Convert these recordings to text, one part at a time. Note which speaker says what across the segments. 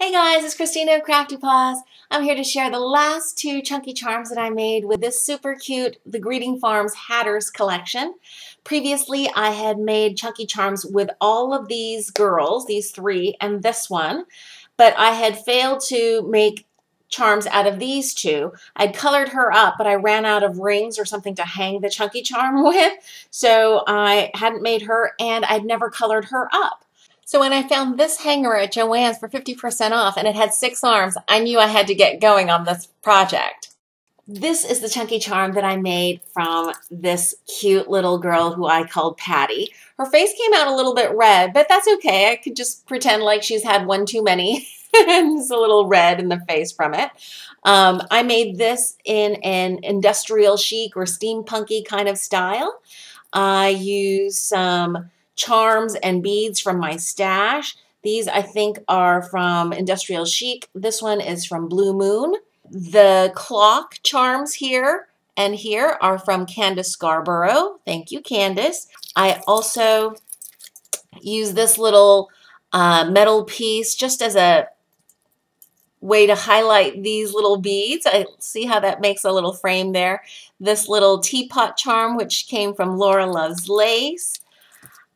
Speaker 1: Hey guys, it's Christina of CraftyPaws. I'm here to share the last two chunky charms that I made with this super cute The Greeting Farms Hatters collection. Previously, I had made chunky charms with all of these girls, these three, and this one, but I had failed to make charms out of these two. I'd colored her up, but I ran out of rings or something to hang the chunky charm with, so I hadn't made her, and I'd never colored her up. So when I found this hanger at Joann's for 50% off and it had 6 arms, I knew I had to get going on this project. This is the chunky charm that I made from this cute little girl who I called Patty. Her face came out a little bit red, but that's okay. I could just pretend like she's had one too many and it's a little red in the face from it. I made this in an industrial chic or steampunky kind of style. I used some charms and beads from my stash. These I think are from Industrial Chic. This one is from Blue Moon. The clock charms here and here are from Candace Scarborough. Thank you, Candace. I also use this little metal piece just as a way to highlight these little beads. I see how that makes a little frame there. This little teapot charm, which came from Laura Loves Lace.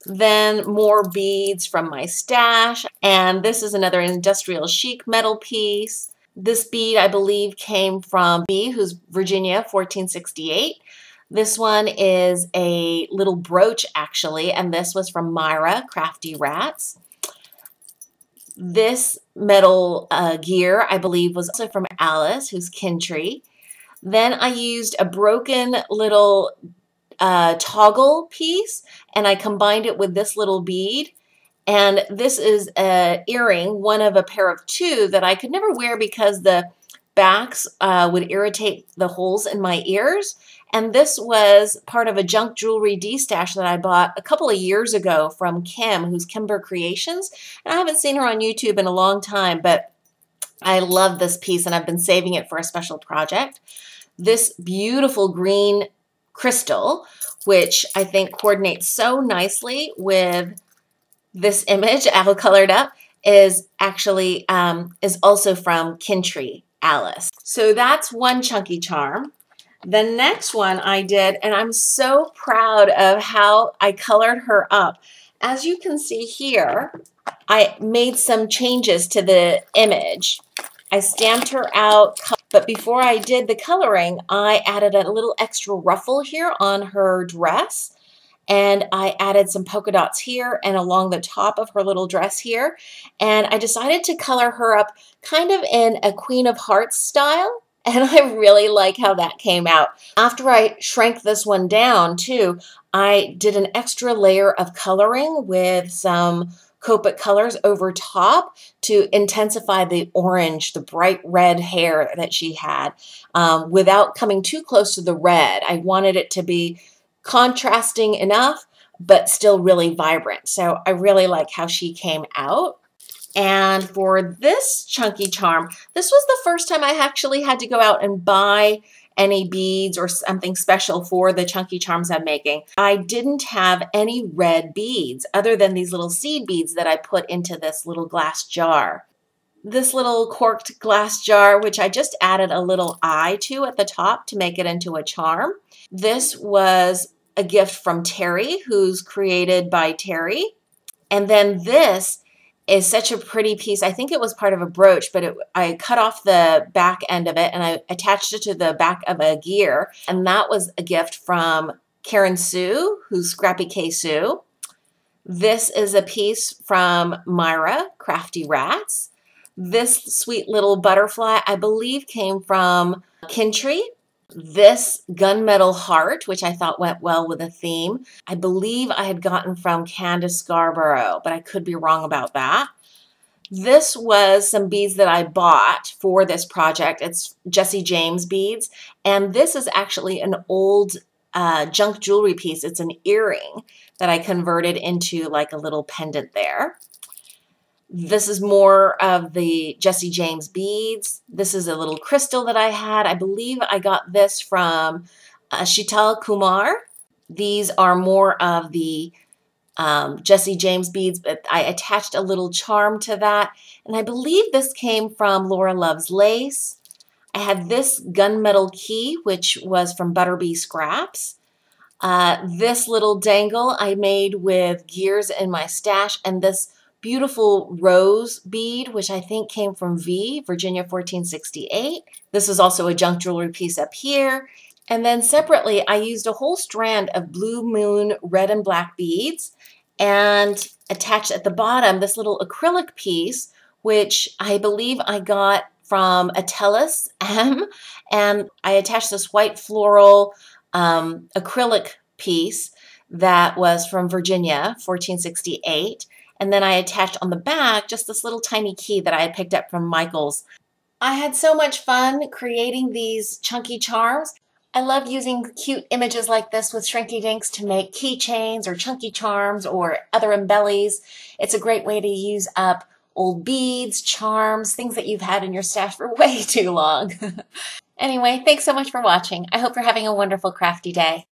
Speaker 1: Then more beads from my stash. And this is another Industrial Chic metal piece. This bead, I believe, came from B, who's Virginia, 1468. This one is a little brooch, actually, and this was from Myra, Crafty Rats. This metal gear, I believe, was also from Alice, who's Kintry. Then I used a broken little toggle piece, and I combined it with this little bead. And this is an earring, one of a pair of two that I could never wear because the backs would irritate the holes in my ears. And this was part of a junk jewelry de-stash that I bought a couple of years ago from Kim, who's Kimber Creations. And I haven't seen her on YouTube in a long time, but I love this piece and I've been saving it for a special project. This beautiful green crystal, which I think coordinates so nicely with this image, all colored up, is actually is also from Kintry Alice. So that's one chunky charm. The next one I did, and I'm so proud of how I colored her up. As you can see here, I made some changes to the image. I stamped her out, but before I did the coloring, I added a little extra ruffle here on her dress, and I added some polka dots here and along the top of her little dress here, and I decided to color her up kind of in a Queen of Hearts style, and I really like how that came out. After I shrank this one down too, I did an extra layer of coloring with some Copic colors over top to intensify the orange, the bright red hair that she had without coming too close to the red. I wanted it to be contrasting enough, but still really vibrant. So I really like how she came out. And for this chunky charm, this was the first time I actually had to go out and buy any beads or something special for the chunky charms I'm making. I didn't have any red beads other than these little seed beads that I put into this little glass jar. This little corked glass jar, which I just added a little eye to at the top to make it into a charm. This was a gift from Terry, who's created by Terry. And then this is such a pretty piece. I think it was part of a brooch, but I cut off the back end of it and I attached it to the back of a gear. And that was a gift from Karen Sue, who's Scrappy K Sue. This is a piece from Myra, Crafty Rats. This sweet little butterfly, I believe, came from Kintry. This gunmetal heart, which I thought went well with the theme, I believe I had gotten from Candace Scarborough, but I could be wrong about that. This was some beads that I bought for this project. It's Jesse James beads, and this is actually an old junk jewelry piece. It's an earring that I converted into like a little pendant there. This is more of the Jesse James beads. This is a little crystal that I had. I believe I got this from Shital Kumar. These are more of the Jesse James beads, but I attached a little charm to that. And I believe this came from Laura Loves Lace. I had this gunmetal key, which was from Butterbee Scraps. This little dangle I made with gears in my stash, and this beautiful rose bead, which I think came from Virginia 1468. This is also a junk jewelry piece up here. And then separately, I used a whole strand of Blue Moon red and black beads and attached at the bottom this little acrylic piece, which I believe I got from Atellus M, and I attached this white floral acrylic piece that was from Virginia 1468, and then I attached on the back just this little tiny key that I had picked up from Michael's. I had so much fun creating these chunky charms. I love using cute images like this with Shrinky Dinks to make keychains or chunky charms or other embellies. It's a great way to use up old beads, charms, things that you've had in your stash for way too long. Anyway, thanks so much for watching. I hope you're having a wonderful crafty day.